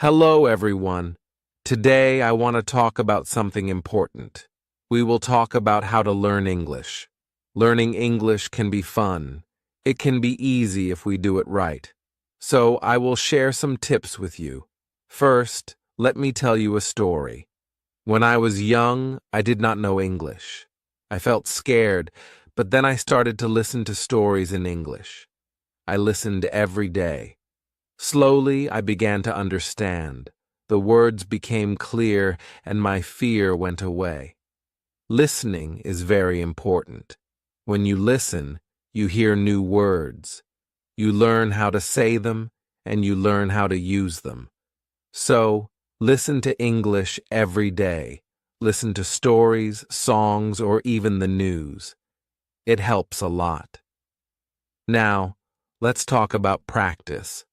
Hello, everyone. Today I want to talk about something important. We will talk about how to learn English. Learning English can be fun. It can be easy if we do it right. So I will share some tips with you. First, let me tell you a story. When I was young, I did not know English. I felt scared, but then I started to listen to stories in English. I listened every day. Slowly, I began to understand. The words became clear, and my fear went away. Listening is very important. When you listen, you hear new words. You learn how to say them, and you learn how to use them. So, listen to English every day. Listen to stories, songs, or even the news. It helps a lot. Now, let's talk about practice.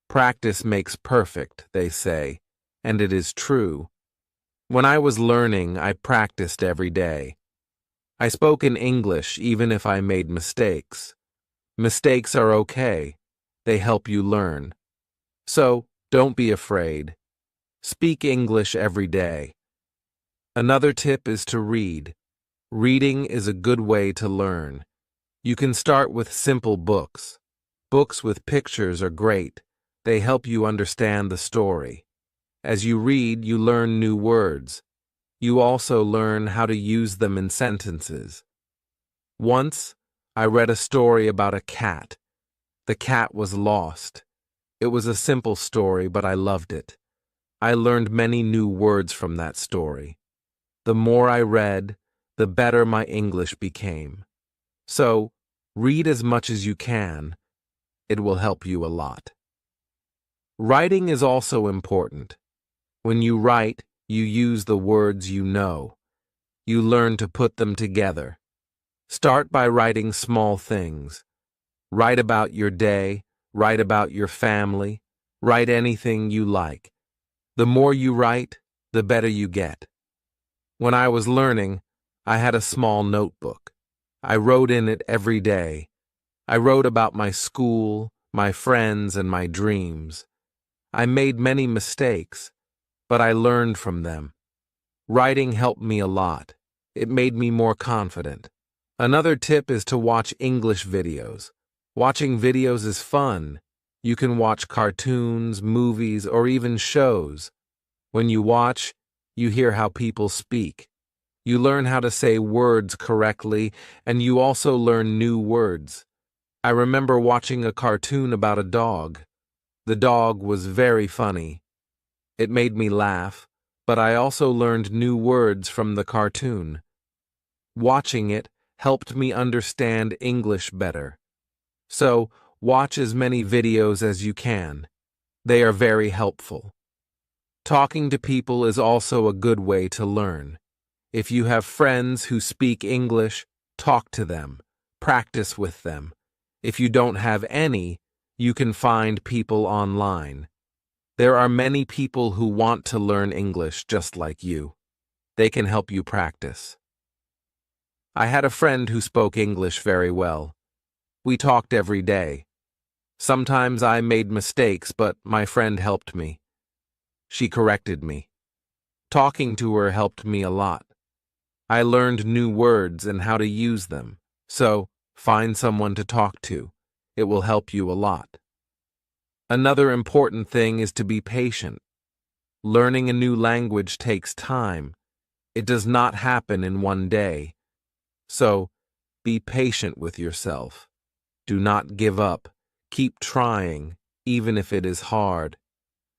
Practice makes perfect, they say, and it is true. When I was learning, I practiced every day. I spoke in English even if I made mistakes. Mistakes are okay. They help you learn. So, don't be afraid. Speak English every day. Another tip is to read. Reading is a good way to learn. You can start with simple books. Books with pictures are great. They help you understand the story. As you read, you learn new words. You also learn how to use them in sentences. Once, I read a story about a cat. The cat was lost. It was a simple story, but I loved it. I learned many new words from that story. The more I read, the better my English became. So, read as much as you can. It will help you a lot. Writing is also important. When you write, you use the words you know. You learn to put them together. Start by writing small things. Write about your day, write about your family, write anything you like. The more you write, the better you get. When I was learning, I had a small notebook. I wrote in it every day. I wrote about my school, my friends, and my dreams. I made many mistakes, but I learned from them. Writing helped me a lot. It made me more confident. Another tip is to watch English videos. Watching videos is fun. You can watch cartoons, movies, or even shows. When you watch, you hear how people speak. You learn how to say words correctly, and you also learn new words. I remember watching a cartoon about a dog. The dog was very funny. It made me laugh, but I also learned new words from the cartoon. Watching it helped me understand English better. So, watch as many videos as you can. They are very helpful. Talking to people is also a good way to learn. If you have friends who speak English, talk to them. Practice with them. If you don't have any, you can find people online. There are many people who want to learn English just like you. They can help you practice. I had a friend who spoke English very well. We talked every day. Sometimes I made mistakes, but my friend helped me. She corrected me. Talking to her helped me a lot. I learned new words and how to use them. So, find someone to talk to. It will help you a lot. Another important thing is to be patient. Learning a new language takes time. It does not happen in one day. So, be patient with yourself. Do not give up. Keep trying, even if it is hard.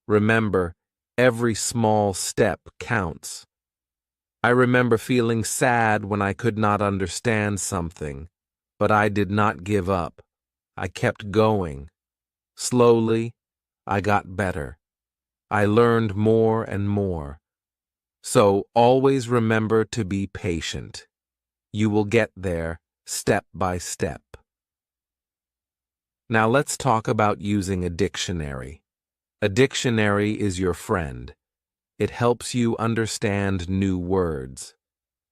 Remember, every small step counts. I remember feeling sad when I could not understand something, but I did not give up. I kept going. Slowly, I got better. I learned more and more. So always remember to be patient. You will get there step by step. Now let's talk about using a dictionary. A dictionary is your friend. It helps you understand new words.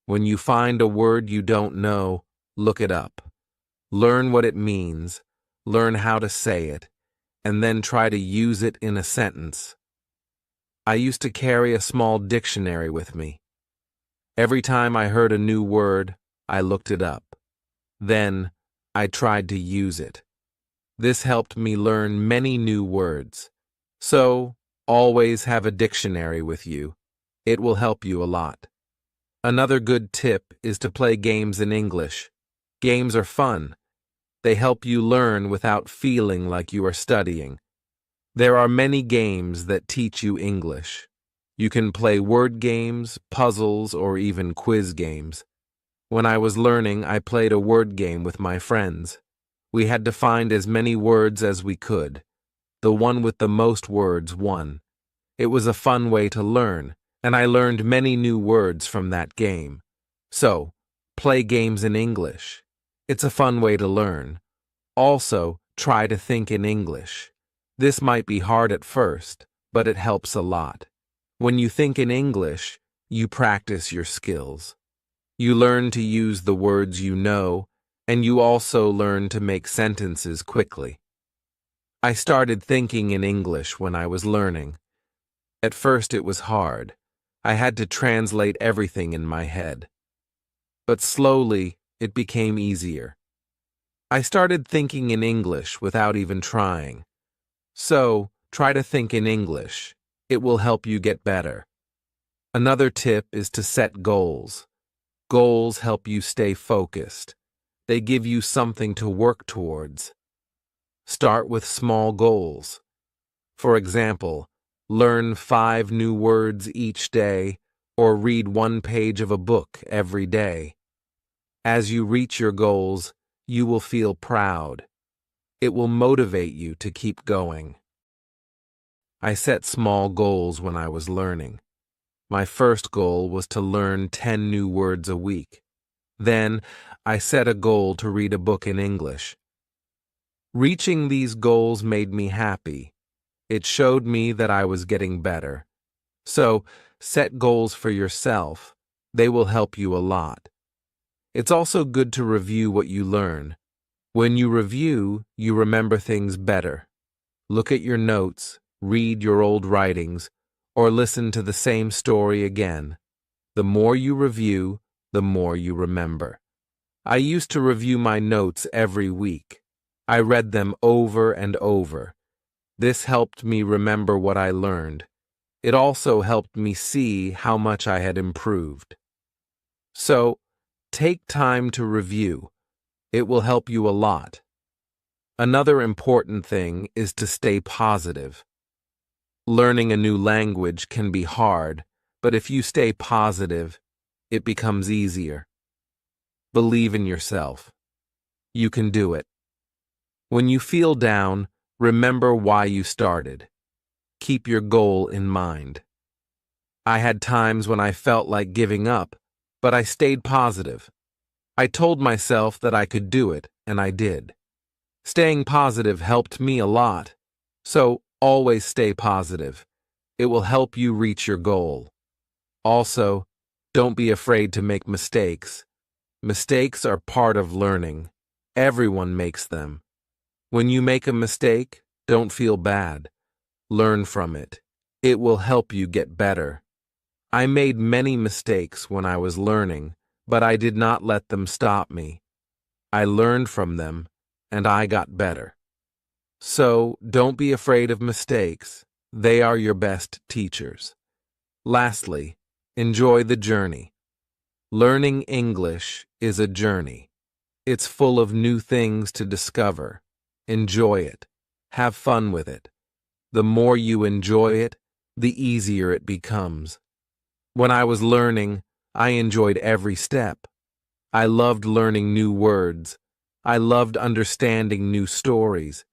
When you find a word you don't know, look it up. Learn what it means, learn how to say it, and then try to use it in a sentence. I used to carry a small dictionary with me. Every time I heard a new word, I looked it up. Then, I tried to use it. This helped me learn many new words. So, always have a dictionary with you. It will help you a lot. Another good tip is to play games in English. Games are fun. They help you learn without feeling like you are studying. There are many games that teach you English. You can play word games, puzzles, or even quiz games. When I was learning, I played a word game with my friends. We had to find as many words as we could. The one with the most words won. It was a fun way to learn, and I learned many new words from that game. So, play games in English. It's a fun way to learn. Also, try to think in English. This might be hard at first, but it helps a lot. When you think in English, you practice your skills. You learn to use the words you know, and you also learn to make sentences quickly. I started thinking in English when I was learning. At first it was hard. I had to translate everything in my head. But slowly, it became easier. I started thinking in English without even trying. So, try to think in English. It will help you get better. Another tip is to set goals. Goals help you stay focused. They give you something to work towards. Start with small goals. For example, learn 5 new words each day or read 1 page of a book every day. As you reach your goals, you will feel proud. It will motivate you to keep going. I set small goals when I was learning. My first goal was to learn 10 new words a week. Then, I set a goal to read a book in English. Reaching these goals made me happy. It showed me that I was getting better. So, set goals for yourself. They will help you a lot. It's also good to review what you learn. When you review, you remember things better. Look at your notes, read your old writings, or listen to the same story again. The more you review, the more you remember. I used to review my notes every week. I read them over and over. This helped me remember what I learned. It also helped me see how much I had improved. So, take time to review. It will help you a lot. Another important thing is to stay positive. Learning a new language can be hard, but if you stay positive, it becomes easier. Believe in yourself. You can do it. When you feel down, remember why you started. Keep your goal in mind. I had times when I felt like giving up, but I stayed positive. I told myself that I could do it, and I did. Staying positive helped me a lot. So, always stay positive. It will help you reach your goal. Also, don't be afraid to make mistakes. Mistakes are part of learning. Everyone makes them. When you make a mistake, don't feel bad. Learn from it. It will help you get better. I made many mistakes when I was learning, but I did not let them stop me. I learned from them, and I got better. So, don't be afraid of mistakes. They are your best teachers. Lastly, enjoy the journey. Learning English is a journey. It's full of new things to discover. Enjoy it. Have fun with it. The more you enjoy it, the easier it becomes. When I was learning, I enjoyed every step. I loved learning new words. I loved understanding new stories.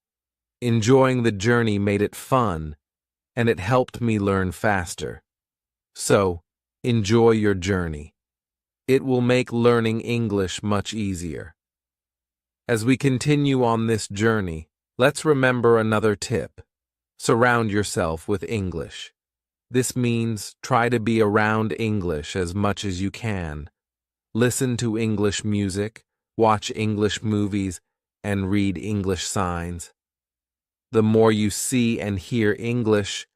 Enjoying the journey made it fun, and it helped me learn faster. So, enjoy your journey. It will make learning English much easier. As we continue on this journey, let's remember another tip. Surround yourself with English. This means try to be around English as much as you can. Listen to English music, watch English movies, and read English signs. The more you see and hear English,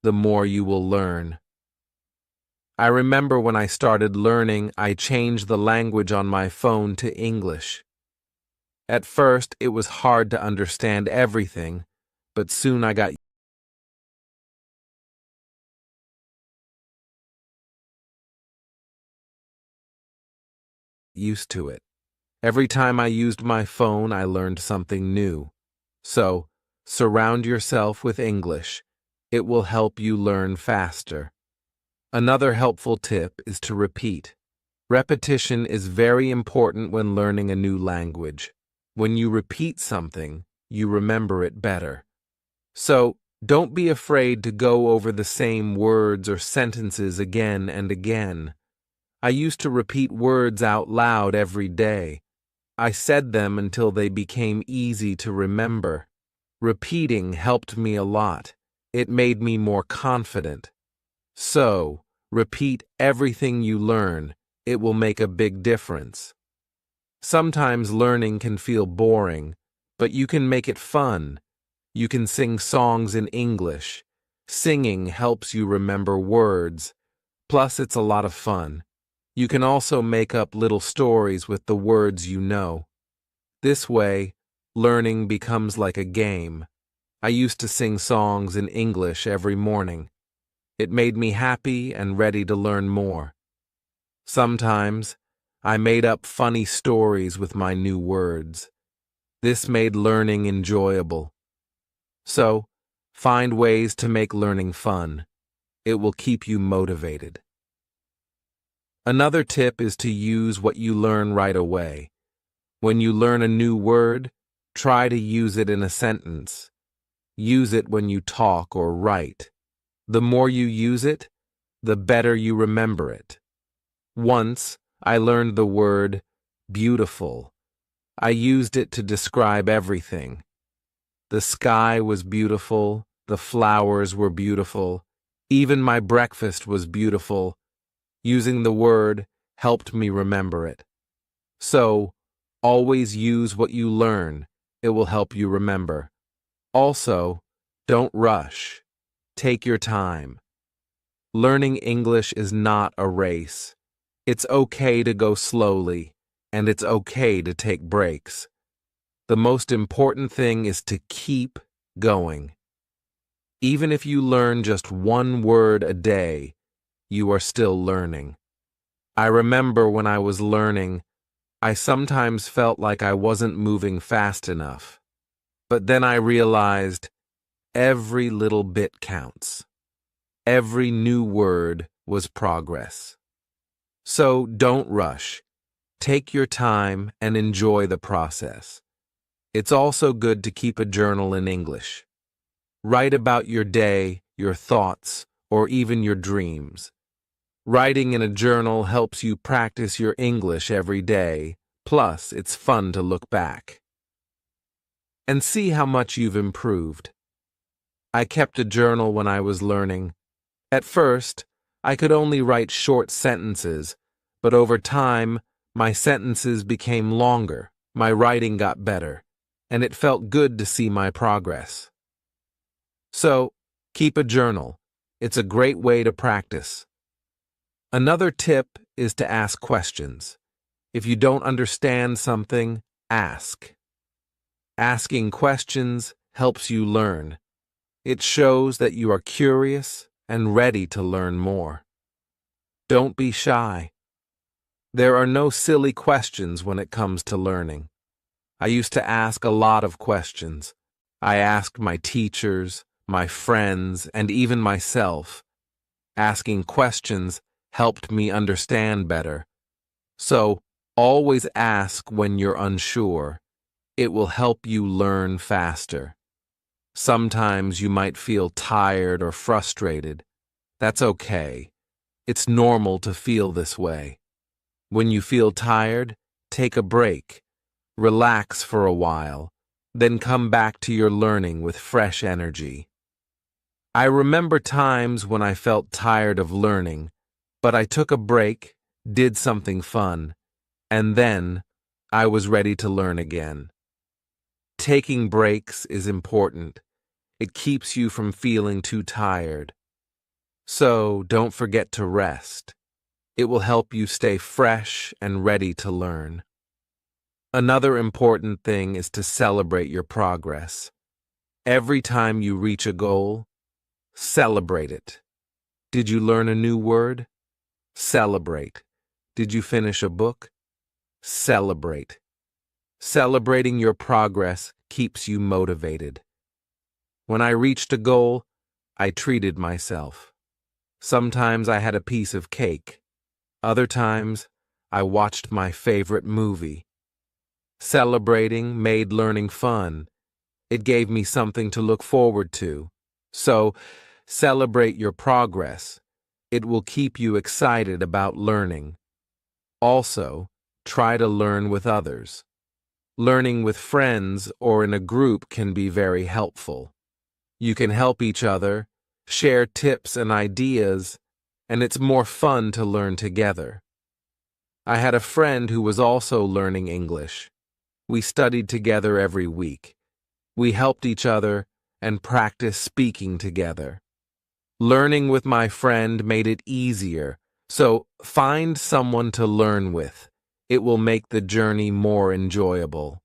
the more you will learn. I remember when I started learning, I changed the language on my phone to English. At first, it was hard to understand everything, but soon I got used to it. Every time I used my phone, I learned something new. So, surround yourself with English. It will help you learn faster. Another helpful tip is to repeat. Repetition is very important when learning a new language. When you repeat something, you remember it better. So, don't be afraid to go over the same words or sentences again and again. I used to repeat words out loud every day. I said them until they became easy to remember. Repeating helped me a lot. It made me more confident. So, repeat everything you learn. It will make a big difference. Sometimes learning can feel boring, but you can make it fun. You can sing songs in English. Singing helps you remember words. Plus, it's a lot of fun. You can also make up little stories with the words you know. This way, learning becomes like a game. I used to sing songs in English every morning. It made me happy and ready to learn more. Sometimes, I made up funny stories with my new words. This made learning enjoyable. So, find ways to make learning fun. It will keep you motivated. Another tip is to use what you learn right away. When you learn a new word, try to use it in a sentence. Use it when you talk or write. The more you use it, the better you remember it. Once, I learned the word beautiful. I used it to describe everything. The sky was beautiful, the flowers were beautiful, even my breakfast was beautiful. Using the word helped me remember it. So, always use what you learn. It will help you remember. Also, don't rush. Take your time. Learning English is not a race. It's okay to go slowly, and it's okay to take breaks. The most important thing is to keep going. Even if you learn just one word a day, you are still learning. I remember when I was learning, I sometimes felt like I wasn't moving fast enough. But then I realized every little bit counts. Every new word was progress. So don't rush. Take your time and enjoy the process. It's also good to keep a journal in English. Write about your day, your thoughts, or even your dreams. Writing in a journal helps you practice your English every day, plus it's fun to look back and see how much you've improved. I kept a journal when I was learning. At first, I could only write short sentences, but over time, my sentences became longer, my writing got better, and it felt good to see my progress. So, keep a journal. It's a great way to practice. Another tip is to ask questions. If you don't understand something, ask. Asking questions helps you learn. It shows that you are curious and ready to learn more. Don't be shy. There are no silly questions when it comes to learning. I used to ask a lot of questions. I asked my teachers, my friends, and even myself. Asking questions helped me understand better. So, always ask when you're unsure. It will help you learn faster. Sometimes you might feel tired or frustrated. That's okay. It's normal to feel this way. When you feel tired, take a break. Relax for a while, then come back to your learning with fresh energy. I remember times when I felt tired of learning, but I took a break, did something fun, and then I was ready to learn again. Taking breaks is important. It keeps you from feeling too tired. So don't forget to rest. It will help you stay fresh and ready to learn. Another important thing is to celebrate your progress. Every time you reach a goal, celebrate it. Did you learn a new word? Celebrate. Did you finish a book? Celebrate. Celebrating your progress keeps you motivated. When I reached a goal, I treated myself. Sometimes I had a piece of cake. Other times, I watched my favorite movie. Celebrating made learning fun. It gave me something to look forward to. So, celebrate your progress. It will keep you excited about learning. Also, try to learn with others. Learning with friends or in a group can be very helpful. You can help each other, share tips and ideas, and it's more fun to learn together. I had a friend who was also learning English. We studied together every week. We helped each other and practiced speaking together. Learning with my friend made it easier, so find someone to learn with. It will make the journey more enjoyable.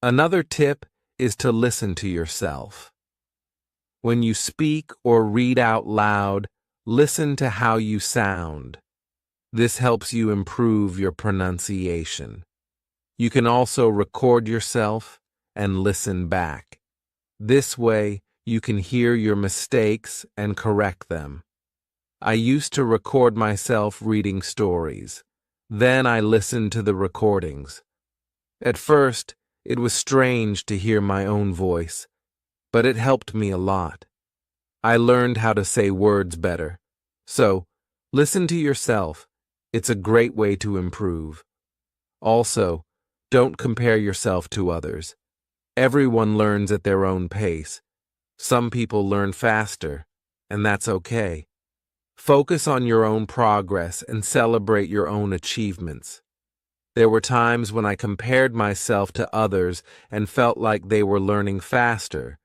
Another tip is to listen to yourself. When you speak or read out loud, listen to how you sound. This helps you improve your pronunciation. You can also record yourself and listen back. This way, you can hear your mistakes and correct them. I used to record myself reading stories. Then I listened to the recordings. At first, it was strange to hear my own voice, but it helped me a lot. I learned how to say words better. So, listen to yourself. It's a great way to improve. Also, don't compare yourself to others. Everyone learns at their own pace. Some people learn faster, and that's okay. Focus on your own progress and celebrate your own achievements. There were times when I compared myself to others and felt like they were learning faster,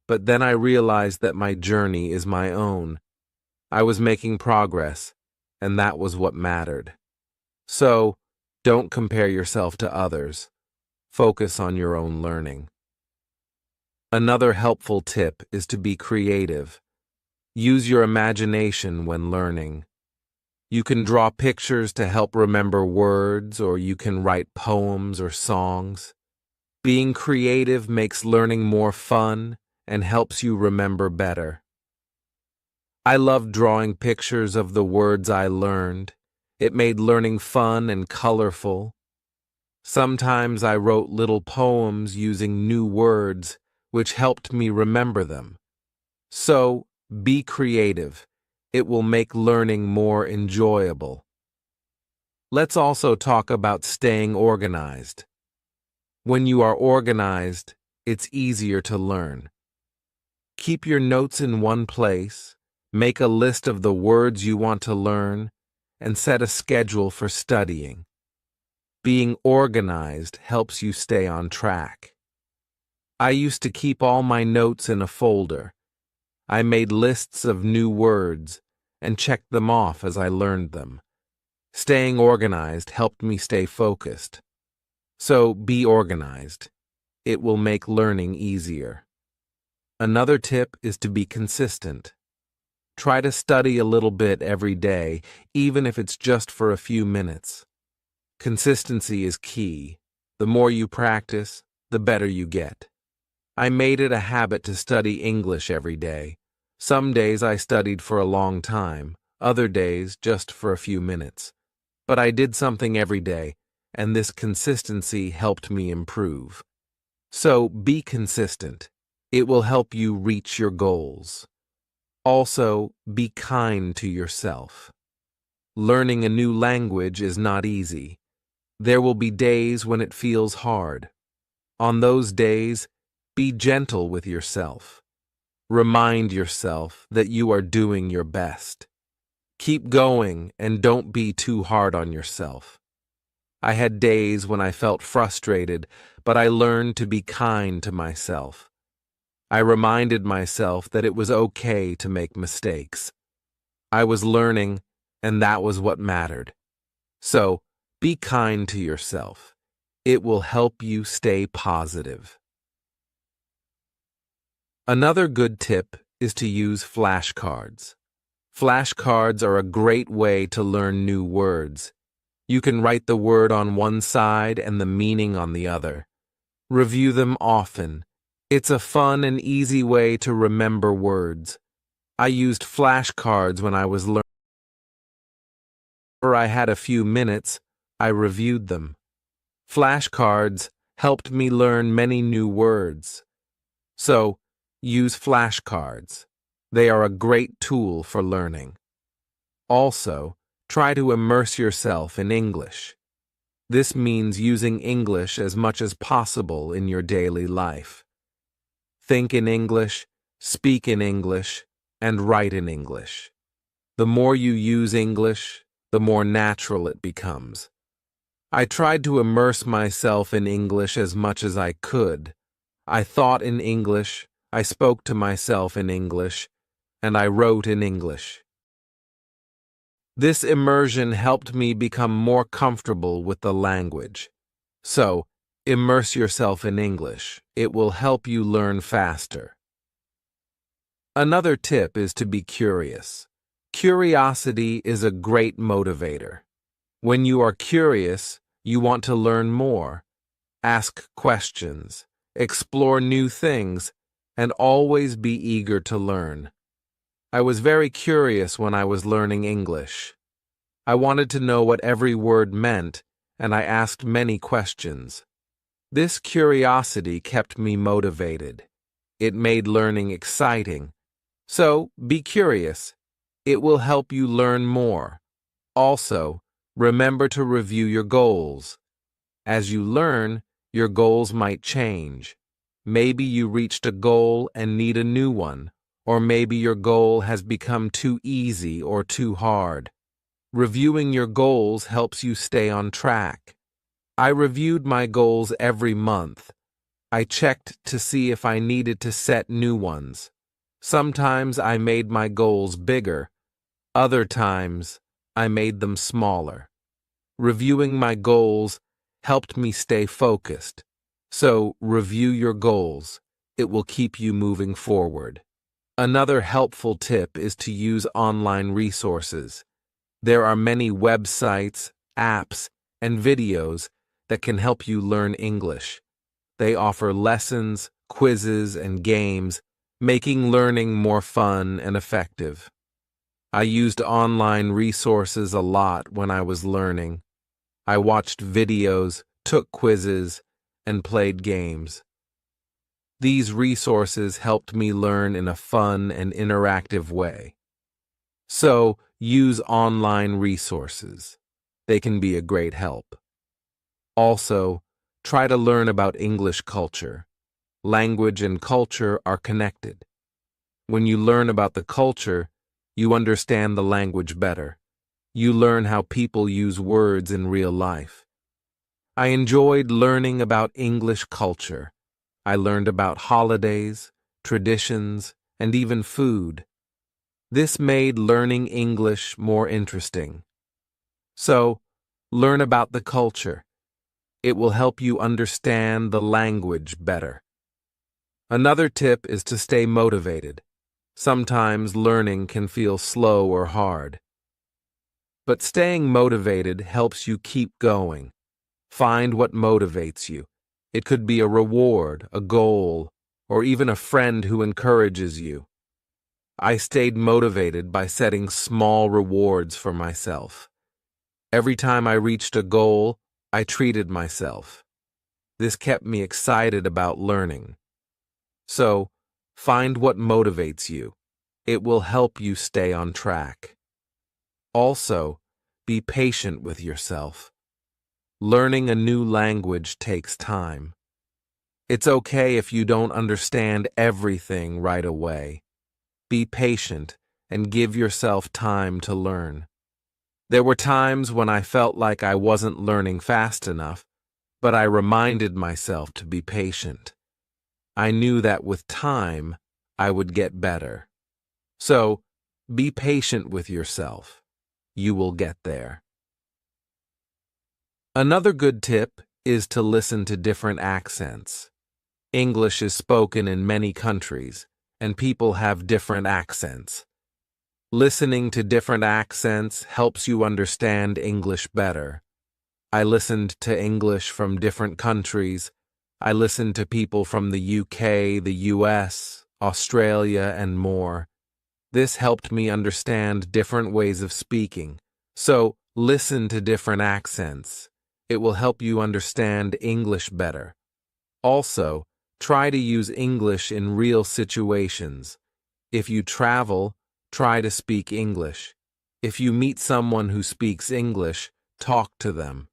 but then I realized that my journey is my own. I was making progress, and that was what mattered. So, don't compare yourself to others. Focus on your own learning. Another helpful tip is to be creative. Use your imagination when learning. You can draw pictures to help remember words, or you can write poems or songs. Being creative makes learning more fun and helps you remember better. I love drawing pictures of the words I learned. It made learning fun and colorful. Sometimes I wrote little poems using new words, which helped me remember them. So, be creative. It will make learning more enjoyable. Let's also talk about staying organized. When you are organized, it's easier to learn. Keep your notes in one place, make a list of the words you want to learn, and set a schedule for studying. Being organized helps you stay on track. I used to keep all my notes in a folder. I made lists of new words and checked them off as I learned them. Staying organized helped me stay focused. So be organized. It will make learning easier. Another tip is to be consistent. Try to study a little bit every day, even if it's just for a few minutes. Consistency is key. The more you practice, the better you get. I made it a habit to study English every day. Some days I studied for a long time, other days just for a few minutes. But I did something every day, and this consistency helped me improve. So be consistent. It will help you reach your goals. Also, be kind to yourself. Learning a new language is not easy. There will be days when it feels hard. On those days, be gentle with yourself. Remind yourself that you are doing your best. Keep going and don't be too hard on yourself. I had days when I felt frustrated, but I learned to be kind to myself. I reminded myself that it was okay to make mistakes. I was learning, and that was what mattered. So, be kind to yourself. It will help you stay positive. Another good tip is to use flashcards. Flashcards are a great way to learn new words. You can write the word on one side and the meaning on the other. Review them often. It's a fun and easy way to remember words. I used flashcards when I was learning. Whenever I had a few minutes, I reviewed them. Flashcards helped me learn many new words. So, use flashcards. They are a great tool for learning. Also, try to immerse yourself in English. This means using English as much as possible in your daily life. Think in English, speak in English, and write in English. The more you use English, the more natural it becomes. I tried to immerse myself in English as much as I could. I thought in English, I spoke to myself in English, and I wrote in English. This immersion helped me become more comfortable with the language. So, immerse yourself in English. It will help you learn faster. Another tip is to be curious. Curiosity is a great motivator. When you are curious, you want to learn more. Ask questions, explore new things, and always be eager to learn. I was very curious when I was learning English. I wanted to know what every word meant, and I asked many questions. This curiosity kept me motivated. It made learning exciting. So, be curious. It will help you learn more. Also, remember to review your goals. As you learn, your goals might change. Maybe you reached a goal and need a new one, or maybe your goal has become too easy or too hard. Reviewing your goals helps you stay on track. I reviewed my goals every month. I checked to see if I needed to set new ones. Sometimes I made my goals bigger. Other times, I made them smaller. Reviewing my goals helped me stay focused. So, review your goals. It will keep you moving forward. Another helpful tip is to use online resources. There are many websites, apps, and videos that can help you learn English. They offer lessons, quizzes, and games, making learning more fun and effective. I used online resources a lot when I was learning. I watched videos, took quizzes, and played games. These resources helped me learn in a fun and interactive way. So, use online resources. They can be a great help. Also, try to learn about English culture. Language and culture are connected. When you learn about the culture, you understand the language better. You learn how people use words in real life. I enjoyed learning about English culture. I learned about holidays, traditions, and even food. This made learning English more interesting. So, learn about the culture. It will help you understand the language better. Another tip is to stay motivated. Sometimes learning can feel slow or hard. But staying motivated helps you keep going. Find what motivates you. It could be a reward, a goal, or even a friend who encourages you. I stayed motivated by setting small rewards for myself. Every time I reached a goal, I treated myself. This kept me excited about learning. So, find what motivates you. It will help you stay on track. Also, be patient with yourself. Learning a new language takes time. It's okay if you don't understand everything right away. Be patient and give yourself time to learn. There were times when I felt like I wasn't learning fast enough, but I reminded myself to be patient. I knew that with time, I would get better. So, be patient with yourself. You will get there. Another good tip is to listen to different accents. English is spoken in many countries, and people have different accents. Listening to different accents helps you understand English better. I listened to English from different countries. I listened to people from the UK, the US, Australia, and more. This helped me understand different ways of speaking. So, listen to different accents. It will help you understand English better. Also, try to use English in real situations. If you travel, try to speak English. If you meet someone who speaks English, talk to them.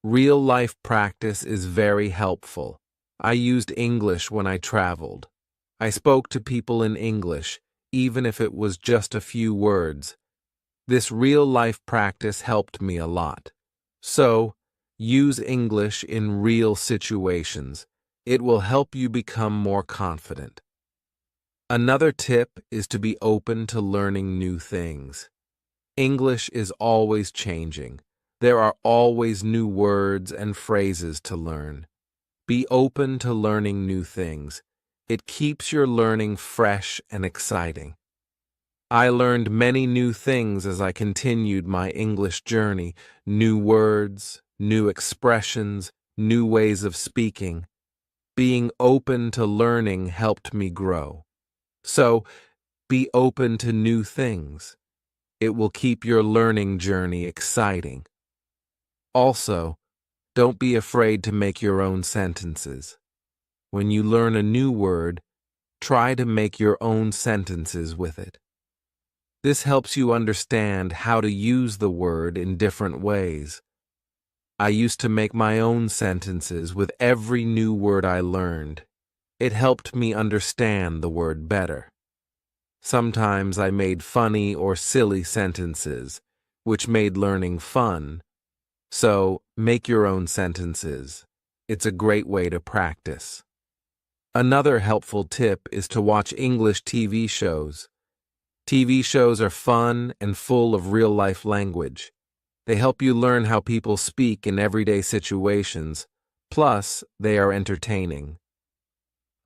Real-life practice is very helpful. I used English when I traveled. I spoke to people in English, even if it was just a few words. This real-life practice helped me a lot. So, use English in real situations. It will help you become more confident. Another tip is to be open to learning new things. English is always changing. There are always new words and phrases to learn. Be open to learning new things. It keeps your learning fresh and exciting. I learned many new things as I continued my English journey, new words, new expressions, new ways of speaking. Being open to learning helped me grow. So, be open to new things. It will keep your learning journey exciting. Also, don't be afraid to make your own sentences. When you learn a new word, try to make your own sentences with it. This helps you understand how to use the word in different ways. I used to make my own sentences with every new word I learned. It helped me understand the word better. Sometimes I made funny or silly sentences, which made learning fun. So, make your own sentences. It's a great way to practice. Another helpful tip is to watch English TV shows. TV shows are fun and full of real-life language. They help you learn how people speak in everyday situations, plus they are entertaining.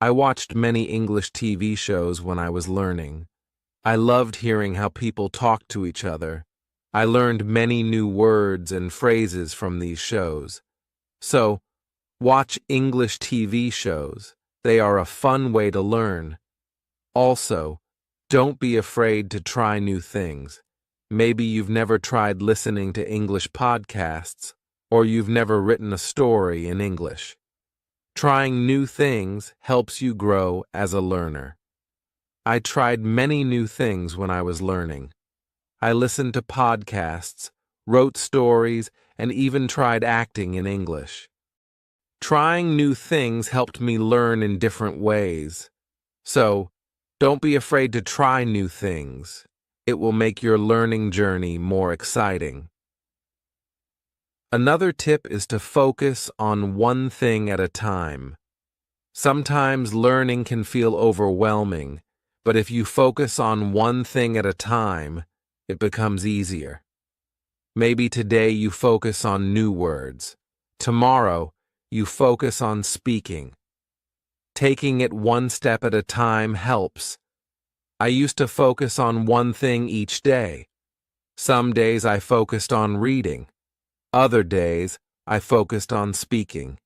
I watched many English TV shows when I was learning. I loved hearing how people talk to each other. I learned many new words and phrases from these shows. So, watch English TV shows. They are a fun way to learn. Also, don't be afraid to try new things. Maybe you've never tried listening to English podcasts, or you've never written a story in English. Trying new things helps you grow as a learner. I tried many new things when I was learning. I listened to podcasts, wrote stories, and even tried acting in English. Trying new things helped me learn in different ways. So, don't be afraid to try new things. It will make your learning journey more exciting. Another tip is to focus on one thing at a time. Sometimes learning can feel overwhelming, but if you focus on one thing at a time, it becomes easier. Maybe today you focus on new words. Tomorrow, you focus on speaking. Taking it one step at a time helps. I used to focus on one thing each day. Some days I focused on reading. Other days, I focused on speaking.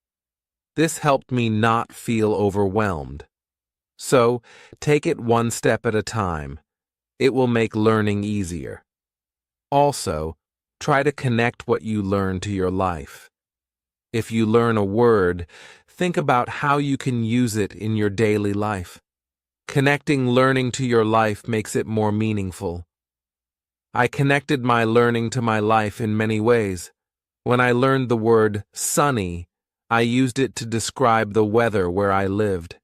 This helped me not feel overwhelmed. So, take it one step at a time. It will make learning easier. Also, try to connect what you learn to your life. If you learn a word, think about how you can use it in your daily life. Connecting learning to your life makes it more meaningful. I connected my learning to my life in many ways. When I learned the word sunny, I used it to describe the weather where I lived.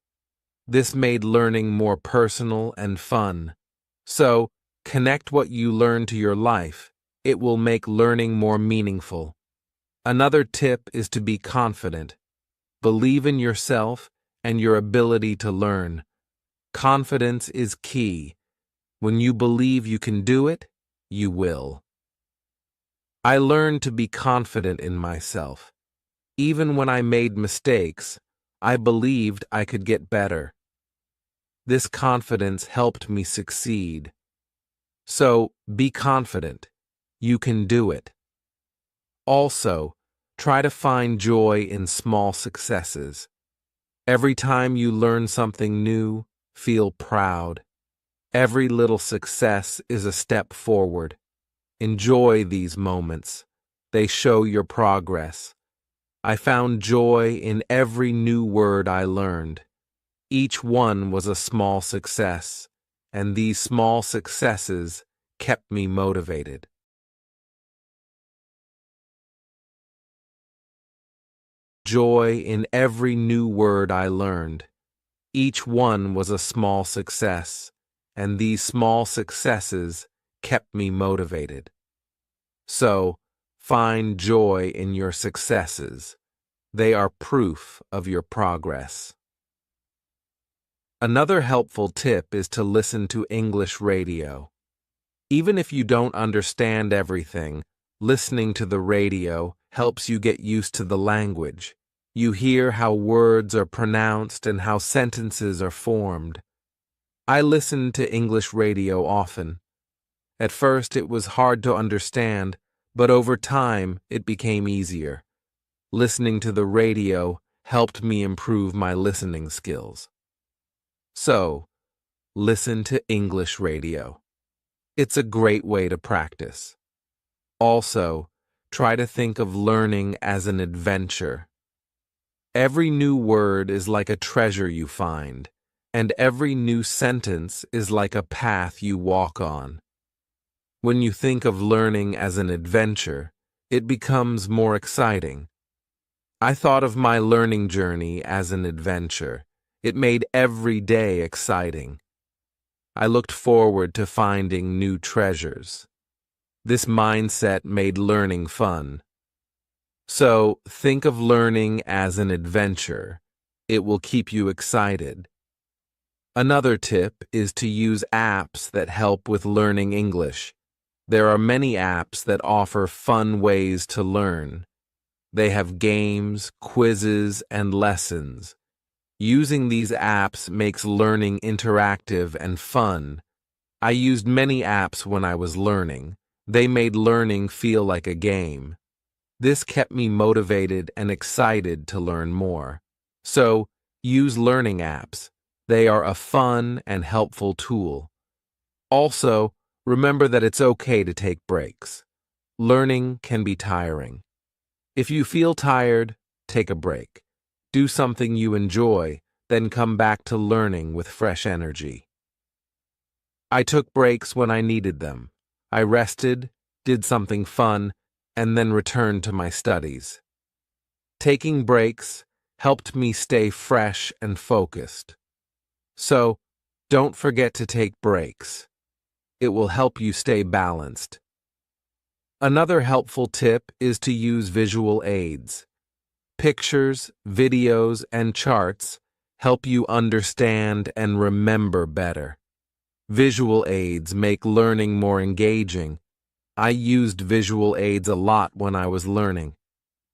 This made learning more personal and fun. So, connect what you learn to your life. It will make learning more meaningful. Another tip is to be confident. Believe in yourself and your ability to learn. Confidence is key. When you believe you can do it, you will. I learned to be confident in myself. Even when I made mistakes, I believed I could get better. This confidence helped me succeed. So, be confident. You can do it. Also, try to find joy in small successes. Every time you learn something new, feel proud. Every little success is a step forward. Enjoy these moments. They show your progress. I found joy in every new word I learned. Each one was a small success, and these small successes kept me motivated. Joy in every new word I learned. Each one was a small success, and these small successes kept me motivated. So, find joy in your successes. They are proof of your progress. Another helpful tip is to listen to English radio. Even if you don't understand everything, listening to the radio helps you get used to the language. You hear how words are pronounced and how sentences are formed. I listen to English radio often. At first it was hard to understand, but over time it became easier. Listening to the radio helped me improve my listening skills. So, listen to English radio. It's a great way to practice. Also, try to think of learning as an adventure. Every new word is like a treasure you find, and every new sentence is like a path you walk on. When you think of learning as an adventure, it becomes more exciting. I thought of my learning journey as an adventure. It made every day exciting. I looked forward to finding new treasures. This mindset made learning fun. So, think of learning as an adventure. It will keep you excited. Another tip is to use apps that help with learning English. There are many apps that offer fun ways to learn. They have games, quizzes, and lessons. Using these apps makes learning interactive and fun. I used many apps when I was learning. They made learning feel like a game. This kept me motivated and excited to learn more. So, use learning apps. They are a fun and helpful tool. Also, remember that it's okay to take breaks. Learning can be tiring. If you feel tired, take a break. Do something you enjoy, then come back to learning with fresh energy. I took breaks when I needed them. I rested, did something fun, and then returned to my studies. Taking breaks helped me stay fresh and focused. So, don't forget to take breaks. It will help you stay balanced. Another helpful tip is to use visual aids. Pictures, videos, and charts help you understand and remember better. Visual aids make learning more engaging. I used visual aids a lot when I was learning.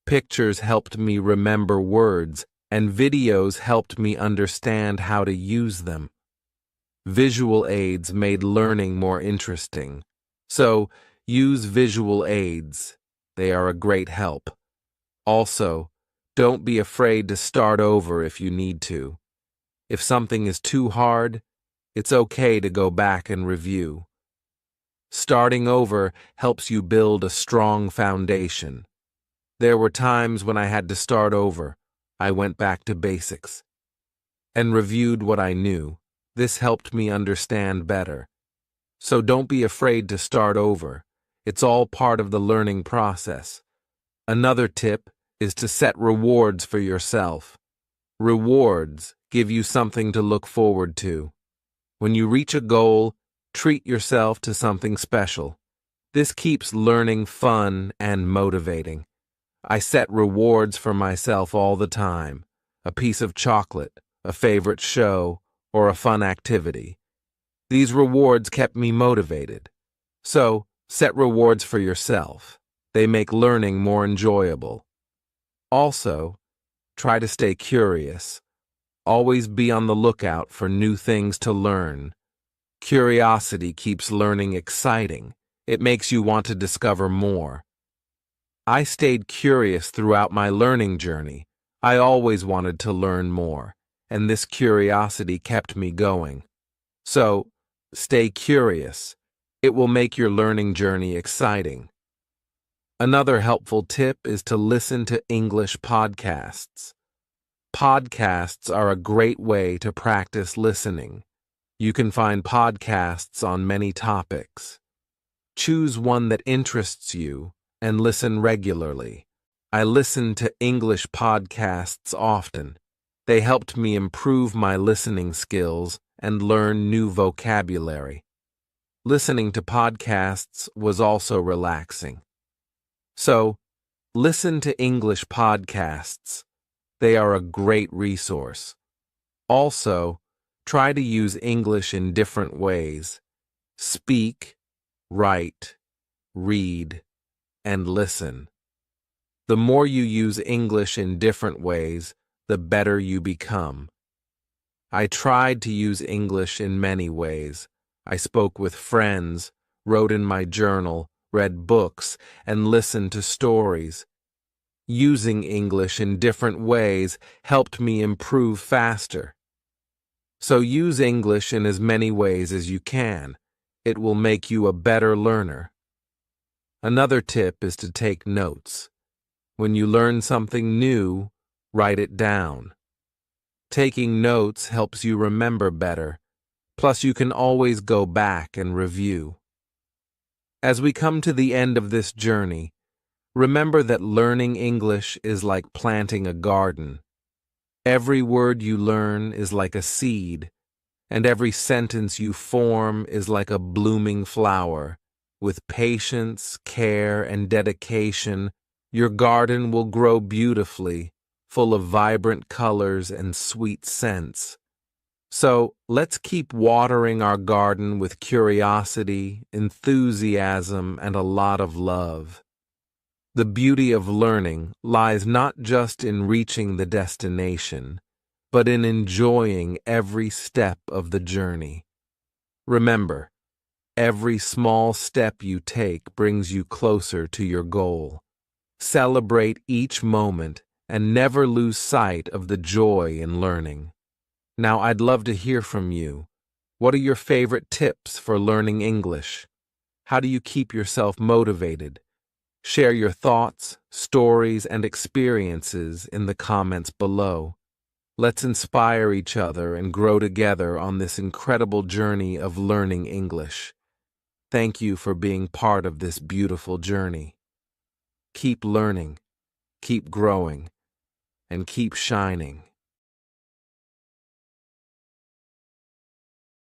Pictures helped me remember words, and videos helped me understand how to use them. Visual aids made learning more interesting. So, use visual aids. They are a great help. Also, don't be afraid to start over if you need to. If something is too hard, it's okay to go back and review. Starting over helps you build a strong foundation. There were times when I had to start over. I went back to basics and reviewed what I knew. This helped me understand better. So don't be afraid to start over. It's all part of the learning process. Another tip is to set rewards for yourself. Rewards give you something to look forward to. When you reach a goal, treat yourself to something special. This keeps learning fun and motivating. I set rewards for myself all the time. A piece of chocolate, a favorite show, or a fun activity. These rewards kept me motivated. So, set rewards for yourself. They make learning more enjoyable. Also, try to stay curious. Always be on the lookout for new things to learn. Curiosity keeps learning exciting. It makes you want to discover more. I stayed curious throughout my learning journey. I always wanted to learn more, and this curiosity kept me going. So, stay curious. It will make your learning journey exciting. Another helpful tip is to listen to English podcasts. Podcasts are a great way to practice listening. You can find podcasts on many topics. Choose one that interests you and listen regularly. I listen to English podcasts often. They helped me improve my listening skills and learn new vocabulary. Listening to podcasts was also relaxing. So, listen to English podcasts. They are a great resource. Also, try to use English in different ways. Speak, write, read, and listen. The more you use English in different ways, the better you become. I tried to use English in many ways. I spoke with friends, wrote in my journal, read books, and listened to stories. Using English in different ways helped me improve faster. So use English in as many ways as you can. It will make you a better learner. Another tip is to take notes. When you learn something new, write it down. Taking notes helps you remember better. Plus, you can always go back and review. As we come to the end of this journey, remember that learning English is like planting a garden. Every word you learn is like a seed, and every sentence you form is like a blooming flower. With patience, care, and dedication, your garden will grow beautifully, full of vibrant colors and sweet scents. So, let's keep watering our garden with curiosity, enthusiasm, and a lot of love. The beauty of learning lies not just in reaching the destination, but in enjoying every step of the journey. Remember, every small step you take brings you closer to your goal. Celebrate each moment and never lose sight of the joy in learning. Now, I'd love to hear from you. What are your favorite tips for learning English? How do you keep yourself motivated? Share your thoughts, stories, and experiences in the comments below. Let's inspire each other and grow together on this incredible journey of learning English. Thank you for being part of this beautiful journey. Keep learning, keep growing, and keep shining.